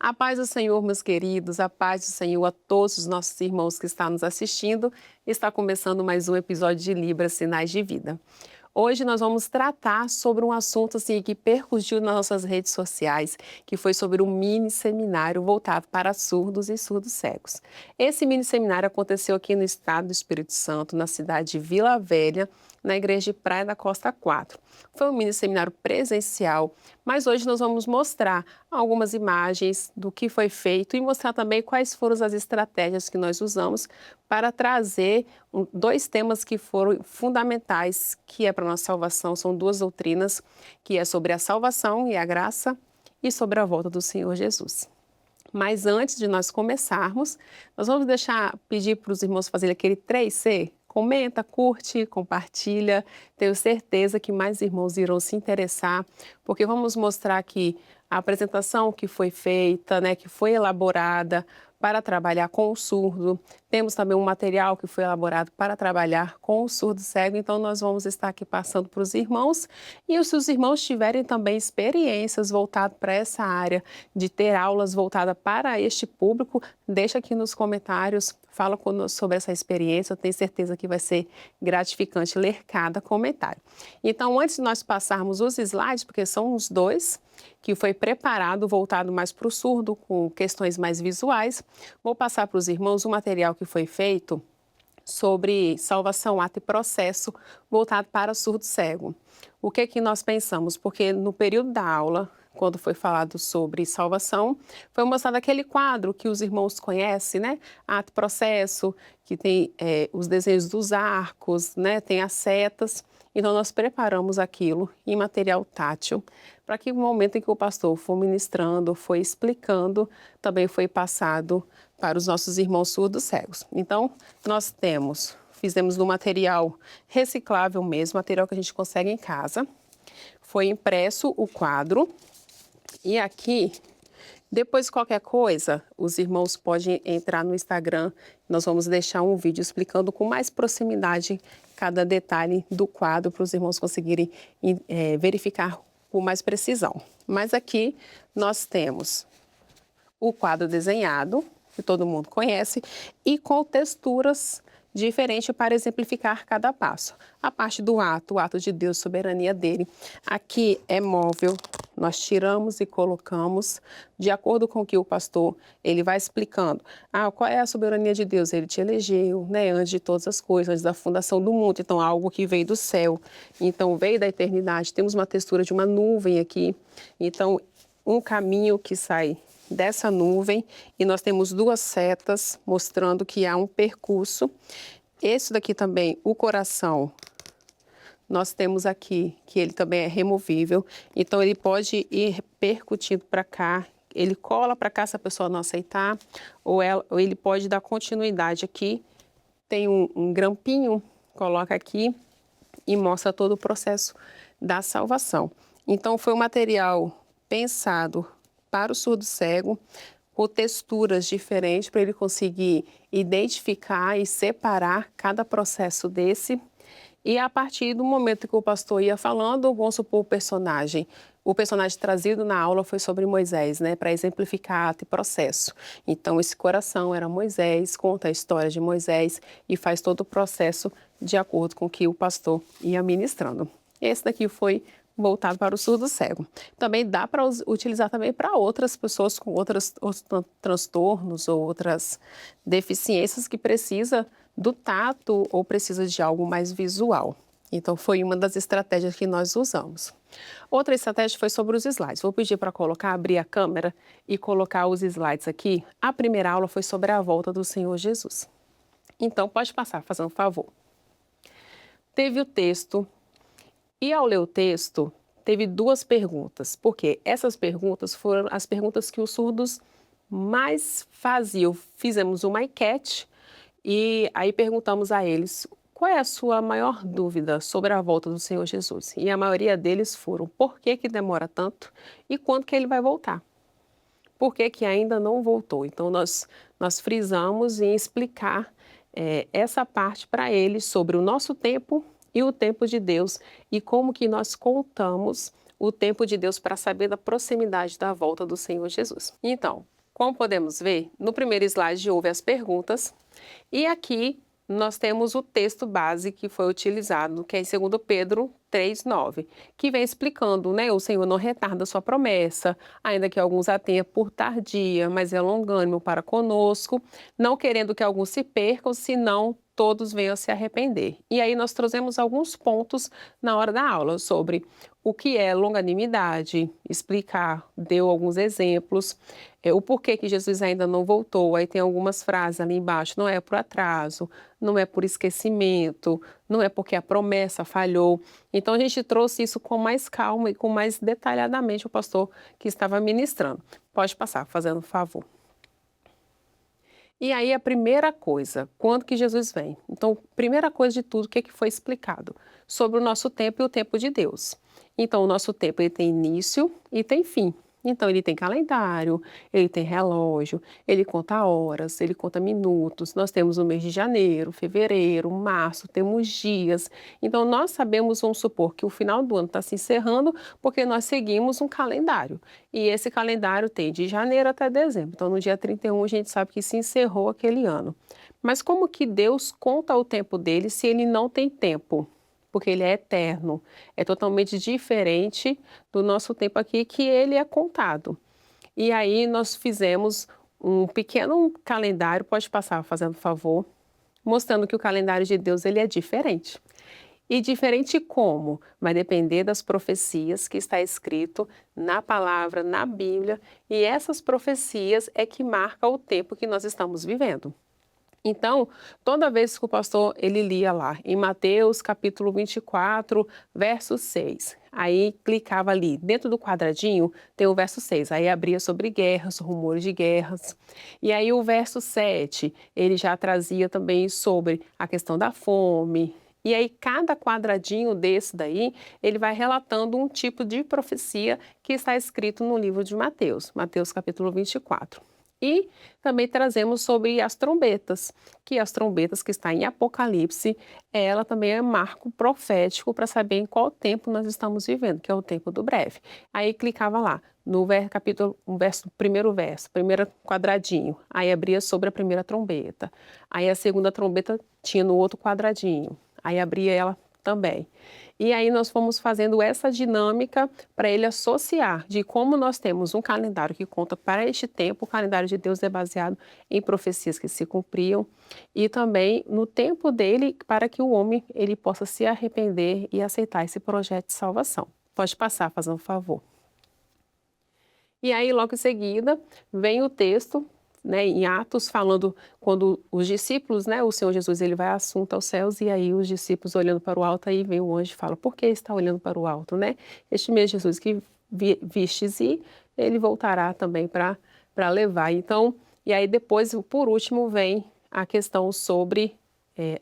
A paz do Senhor, meus queridos, a paz do Senhor a todos os nossos irmãos que estão nos assistindo. Está começando mais um episódio de Libras Sinais de Vida. Hoje nós vamos tratar sobre um assunto assim, que percutiu nas nossas redes sociais, que foi sobre um mini seminário voltado para surdos e surdos cegos. Esse mini seminário aconteceu aqui no estado do Espírito Santo, na cidade de Vila Velha, na igreja de Praia da Costa 4. Foi um mini seminário presencial, mas hoje nós vamos mostrar algumas imagens do que foi feito e mostrar também quais foram as estratégias que nós usamos para trazer dois temas que foram fundamentais, que é para a nossa salvação. São duas doutrinas, que é sobre a salvação e a graça e sobre a volta do Senhor Jesus. Mas antes de nós começarmos, nós vamos pedir para os irmãos fazerem aquele 3C. Comenta, curte, compartilha. Tenho certeza que mais irmãos irão se interessar, porque vamos mostrar aqui a apresentação que foi feita, que foi elaborada para trabalhar com o surdo. Temos também um material que foi elaborado para trabalhar com o surdo cego, então nós vamos estar aqui passando para os irmãos. E se os irmãos tiverem também experiências voltadas para essa área, de ter aulas voltadas para este público, deixa aqui nos comentários, fala conosco sobre essa experiência. Eu tenho certeza que vai ser gratificante ler cada comentário. Então, antes de nós passarmos os slides, porque são os dois, que foi preparado, voltado mais para o surdo, com questões mais visuais, vou passar para os irmãos o material que foi feito sobre salvação, ato e processo, voltado para surdo cego. O que nós pensamos? Porque no período da aula, quando foi falado sobre salvação, foi mostrado aquele quadro que os irmãos conhecem, Ato e processo, que tem os desenhos dos arcos, tem as setas. Então, nós preparamos aquilo em material tátil, para que no momento em que o pastor for ministrando, foi explicando, também foi passado para os nossos irmãos surdos cegos. Então, nós fizemos no material reciclável mesmo, material que a gente consegue em casa. Foi impresso o quadro e aqui, depois de qualquer coisa, os irmãos podem entrar no Instagram, nós vamos deixar um vídeo explicando com mais proximidade cada detalhe do quadro para os irmãos conseguirem verificar com mais precisão. Mas aqui nós temos o quadro desenhado, que todo mundo conhece, e com texturas diferentes para exemplificar cada passo. A parte do ato, o ato de Deus, soberania dele. Aqui é móvel, nós tiramos e colocamos de acordo com o que o pastor ele vai explicando. Qual é a soberania de Deus? Ele te elegeu, antes de todas as coisas, antes da fundação do mundo. Então, algo que veio do céu. Então, veio da eternidade. Temos uma textura de uma nuvem aqui. Então, um caminho que sai dessa nuvem e nós temos duas setas mostrando que há um percurso. Esse daqui também, o coração, nós temos aqui que ele também é removível, então ele pode ir percutindo para cá, ele cola para cá se a pessoa não aceitar, ou ele pode dar continuidade aqui. Tem um grampinho, coloca aqui e mostra todo o processo da salvação. Então foi um material pensado para o surdo cego, com texturas diferentes, para ele conseguir identificar e separar cada processo desse. E a partir do momento que o pastor ia falando, vamos supor o personagem trazido na aula foi sobre Moisés, para exemplificar ato e processo. Então, esse coração era Moisés, conta a história de Moisés e faz todo o processo de acordo com o que o pastor ia ministrando. Esse daqui foi voltado para o surdo cego. Também dá para utilizar também para outras pessoas com outros transtornos ou outras deficiências que precisa do tato ou precisa de algo mais visual. Então, foi uma das estratégias que nós usamos. Outra estratégia foi sobre os slides. Vou pedir para abrir a câmera e colocar os slides aqui. A primeira aula foi sobre a volta do Senhor Jesus. Então, pode passar, fazendo um favor. Teve o texto. E ao ler o texto, teve duas perguntas, porque essas perguntas foram as perguntas que os surdos mais faziam. Fizemos uma enquete e aí perguntamos a eles qual é a sua maior dúvida sobre a volta do Senhor Jesus. E a maioria deles foram por que demora tanto e quando que ele vai voltar. Por que ainda não voltou? Então nós frisamos em explicar essa parte para eles sobre o nosso tempo e o tempo de Deus e como que nós contamos o tempo de Deus para saber da proximidade da volta do Senhor Jesus. Então, Como podemos ver, no primeiro slide houve as perguntas e aqui nós temos o texto base que foi utilizado, que é em 2 Pedro 3:9, que vem explicando, né, o Senhor não retarda sua promessa, ainda que alguns a tenha por tardia, mas é longânimo para conosco, não querendo que alguns se percam, senão todos venham a se arrepender. E aí nós trouxemos alguns pontos na hora da aula sobre o que é longanimidade, explicar, deu alguns exemplos, o porquê que Jesus ainda não voltou. Aí tem algumas frases ali embaixo, não é por atraso, não é por esquecimento, não é porque a promessa falhou. Então a gente trouxe isso com mais calma e com mais detalhadamente o pastor que estava ministrando. Pode passar, fazendo favor. E aí a primeira coisa, quando que Jesus vem? Então, primeira coisa de tudo, o que foi explicado? Sobre o nosso tempo e o tempo de Deus. Então, o nosso tempo ele tem início e tem fim. Então, ele tem calendário, ele tem relógio, ele conta horas, ele conta minutos. Nós temos o mês de janeiro, fevereiro, março, temos dias. Então, nós sabemos, vamos supor, que o final do ano está se encerrando porque nós seguimos um calendário. E esse calendário tem de janeiro até dezembro. Então, no dia 31, a gente sabe que se encerrou aquele ano. Mas como que Deus conta o tempo dele se ele não tem tempo? Porque ele é eterno, é totalmente diferente do nosso tempo aqui, que ele é contado. E aí nós fizemos um pequeno calendário, pode passar fazendo favor, mostrando que o calendário de Deus ele é diferente. E diferente como? Vai depender das profecias que está escrito na palavra, na Bíblia, e essas profecias é que marcam o tempo que nós estamos vivendo. Então, toda vez que o pastor ele lia lá em Mateus capítulo 24, verso 6, aí clicava ali, dentro do quadradinho tem o verso 6, aí abria sobre guerras, rumores de guerras. E aí o verso 7, ele já trazia também sobre a questão da fome. E aí cada quadradinho desse daí, ele vai relatando um tipo de profecia que está escrito no livro de Mateus, Mateus capítulo 24. E também trazemos sobre as trombetas, que as trombetas que está em Apocalipse, ela também é marco profético para saber em qual tempo nós estamos vivendo, que é o tempo do breve. Aí clicava lá, no capítulo, primeiro verso, primeiro quadradinho, aí abria sobre a primeira trombeta. Aí a segunda trombeta tinha no outro quadradinho, aí abria ela também. E aí nós fomos fazendo essa dinâmica para ele associar de como nós temos um calendário que conta para este tempo, o calendário de Deus é baseado em profecias que se cumpriam e também no tempo dele para que o homem ele possa se arrepender e aceitar esse projeto de salvação. Pode passar, fazendo um favor. E aí logo em seguida vem o texto, né, em Atos, falando quando os discípulos, né, o Senhor Jesus, ele vai assunto aos céus e aí os discípulos olhando para o alto, aí vem o anjo e fala, por que está olhando para o alto, né? Este mesmo Jesus que vistes e ele voltará também para levar. Então, e aí depois, por último, vem a questão sobre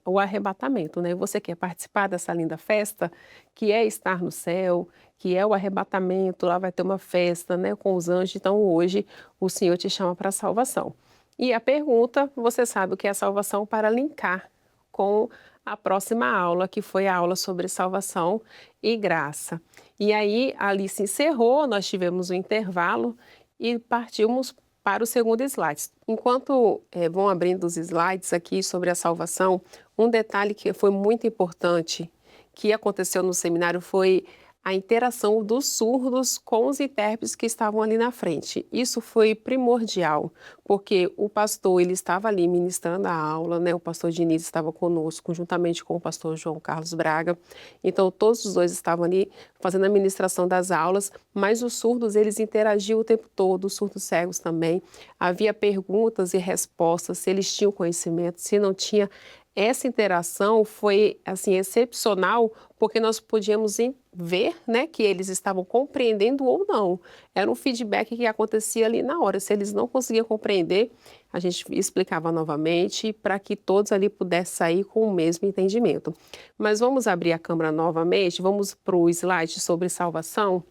o arrebatamento, né? Você quer participar dessa linda festa, que é estar no céu, que é o arrebatamento, lá vai ter uma festa, né, com os anjos, então hoje o Senhor te chama para a salvação. E a pergunta, você sabe o que é a salvação para linkar com a próxima aula, que foi a aula sobre salvação e graça. E aí, ali se encerrou, nós tivemos um intervalo e partimos para o segundo slide. Enquanto vão abrindo os slides aqui sobre a salvação, um detalhe que foi muito importante que aconteceu no seminário foi a interação dos surdos com os intérpretes que estavam ali na frente. Isso foi primordial, porque o pastor ele estava ali ministrando a aula, né? O pastor Diniz estava conosco, juntamente com o pastor João Carlos Braga. Então, todos os dois estavam ali fazendo a ministração das aulas, mas os surdos, eles interagiam o tempo todo, os surdos cegos também. Havia perguntas e respostas, se eles tinham conhecimento, se não tinha. Essa interação foi assim excepcional porque nós podíamos ver, né, que eles estavam compreendendo ou não. Era um feedback que acontecia ali na hora. Se eles não conseguiam compreender, a gente explicava novamente para que todos ali pudessem sair com o mesmo entendimento. Mas vamos abrir a câmera novamente, vamos para o slide sobre salvação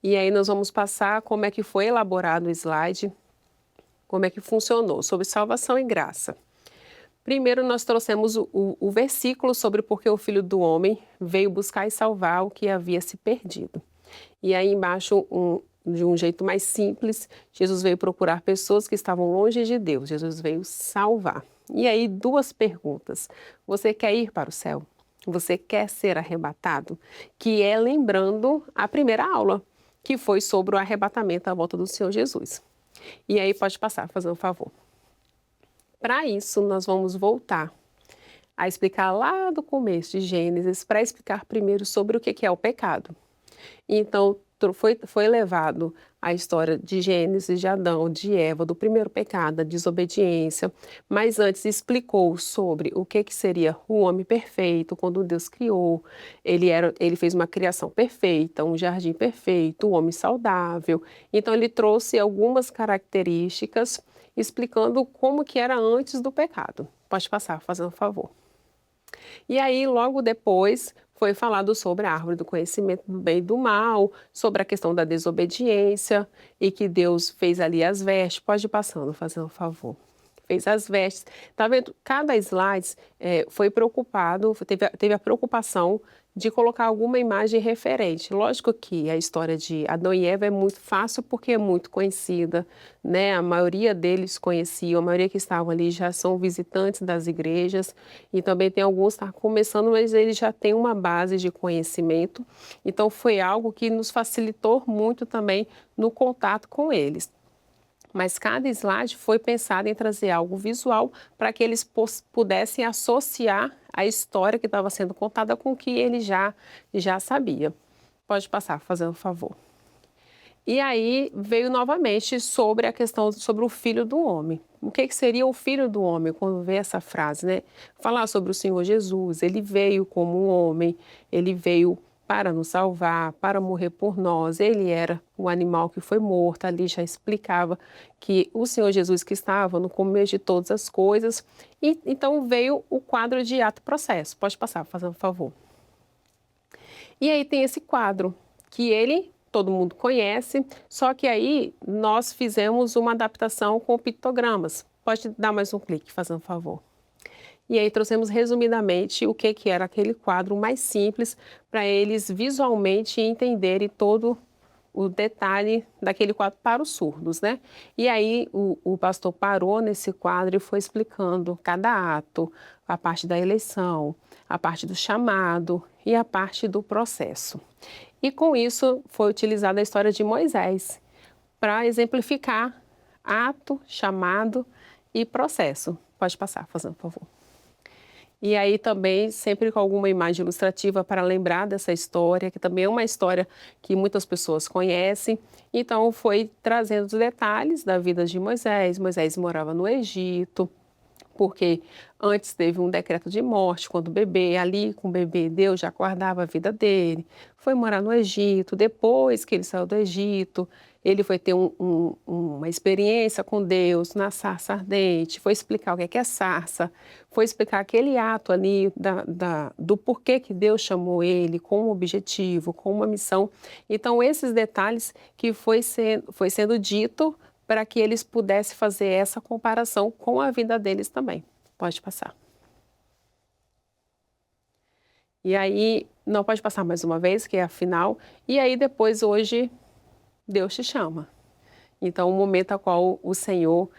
e aí nós vamos passar como é que foi elaborado o slide, como é que funcionou sobre salvação e graça. Primeiro, nós trouxemos o versículo sobre porque o Filho do Homem veio buscar e salvar o que havia se perdido. E aí embaixo de um jeito mais simples, Jesus veio procurar pessoas que estavam longe de Deus. Jesus veio salvar. E aí, duas perguntas. Você quer ir para o céu? Você quer ser arrebatado? Que é lembrando a primeira aula, que foi sobre o arrebatamento à volta do Senhor Jesus. E aí, pode passar, fazer um favor. Para isso, nós vamos voltar a explicar lá do começo de Gênesis, para explicar primeiro sobre o que é o pecado. Então, foi levado a história de Gênesis, de Adão, de Eva, do primeiro pecado, da desobediência, mas antes explicou sobre o que seria o homem perfeito, quando Deus criou, ele fez uma criação perfeita, um jardim perfeito, um homem saudável. Então, ele trouxe algumas características explicando como que era antes do pecado. Pode passar, fazendo um favor. E aí, logo depois, foi falado sobre a árvore do conhecimento do bem e do mal, sobre a questão da desobediência e que Deus fez ali as vestes. Pode ir passando, fazendo um favor. Fez as vestes. Tá vendo? Cada slide foi preocupado, teve a preocupação de colocar alguma imagem referente. Lógico que a história de Adão e Eva é muito fácil porque é muito conhecida, né? A maioria deles conheciam, a maioria que estavam ali já são visitantes das igrejas e também tem alguns que estão começando, mas eles já têm uma base de conhecimento. Então foi algo que nos facilitou muito também no contato com eles. Mas cada slide foi pensado em trazer algo visual para que eles pudessem associar a história que estava sendo contada com o que ele já sabia. Pode passar, fazendo um favor. E aí veio novamente sobre a questão sobre o Filho do Homem. O que seria o Filho do Homem, quando vê essa frase, né? Falar sobre o Senhor Jesus, ele veio como um homem, ele veio para nos salvar, para morrer por nós. Ele era o animal que foi morto. Ali já explicava que o Senhor Jesus que estava no começo de todas as coisas. E então veio o quadro de ato processo. Pode passar, fazendo um favor. E aí tem esse quadro que todo mundo conhece, só que aí nós fizemos uma adaptação com pictogramas. Pode dar mais um clique, fazendo um favor. E aí trouxemos resumidamente o que era aquele quadro mais simples para eles visualmente entenderem todo o detalhe daquele quadro para os surdos, né? E aí o pastor parou nesse quadro e foi explicando cada ato, a parte da eleição, a parte do chamado e a parte do processo. E com isso foi utilizada a história de Moisés para exemplificar ato, chamado e processo. Pode passar, fazendo por favor. E aí também sempre com alguma imagem ilustrativa para lembrar dessa história, que também é uma história que muitas pessoas conhecem. Então foi trazendo os detalhes da vida de Moisés. Moisés morava no Egito, porque antes teve um decreto de morte quando o bebê, ali com o bebê Deus já guardava a vida dele. Foi morar no Egito, depois que ele saiu do Egito, ele foi ter uma experiência com Deus na sarça ardente, foi explicar o que é sarça, foi explicar aquele ato ali do porquê que Deus chamou ele, com um objetivo, com uma missão. Então esses detalhes que foi sendo dito para que eles pudessem fazer essa comparação com a vida deles também. Pode passar. E aí, não pode passar mais uma vez, que é a final. E aí depois, hoje, Deus te chama. Então, o momento ao qual o Senhor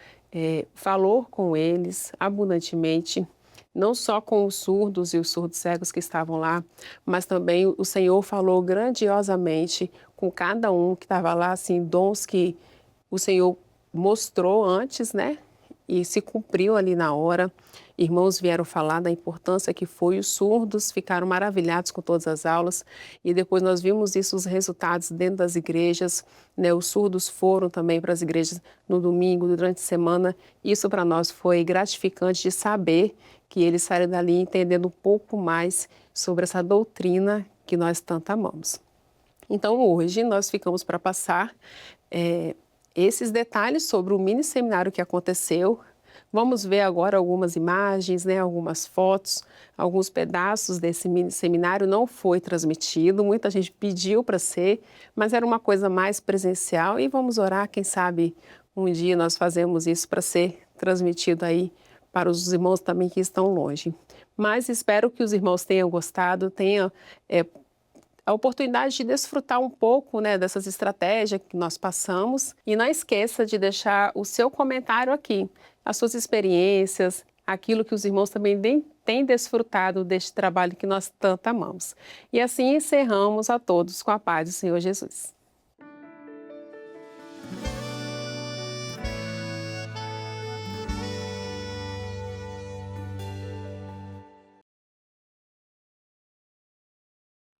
falou com eles abundantemente, não só com os surdos e os surdos cegos que estavam lá, mas também o Senhor falou grandiosamente com cada um que estava lá, assim, dons que o Senhor mostrou antes, né? E se cumpriu ali na hora. Irmãos vieram falar da importância que foi, os surdos ficaram maravilhados com todas as aulas e depois nós vimos isso, os resultados dentro das igrejas, né? Os surdos foram também para as igrejas no domingo, durante a semana. Isso para nós foi gratificante de saber que eles saíram dali entendendo um pouco mais sobre essa doutrina que nós tanto amamos. Então hoje nós ficamos para passar esses detalhes sobre o mini seminário que aconteceu. Vamos ver agora algumas imagens, né, algumas fotos, alguns pedaços desse mini seminário. Não foi transmitido, muita gente pediu para ser, mas era uma coisa mais presencial e vamos orar, quem sabe um dia nós fazemos isso para ser transmitido aí para os irmãos também que estão longe. Mas espero que os irmãos tenham gostado, tenham a oportunidade de desfrutar um pouco, né, dessas estratégias que nós passamos. E não esqueça de deixar o seu comentário aqui, as suas experiências, aquilo que os irmãos também têm desfrutado deste trabalho que nós tanto amamos. E assim encerramos a todos com a paz do Senhor Jesus.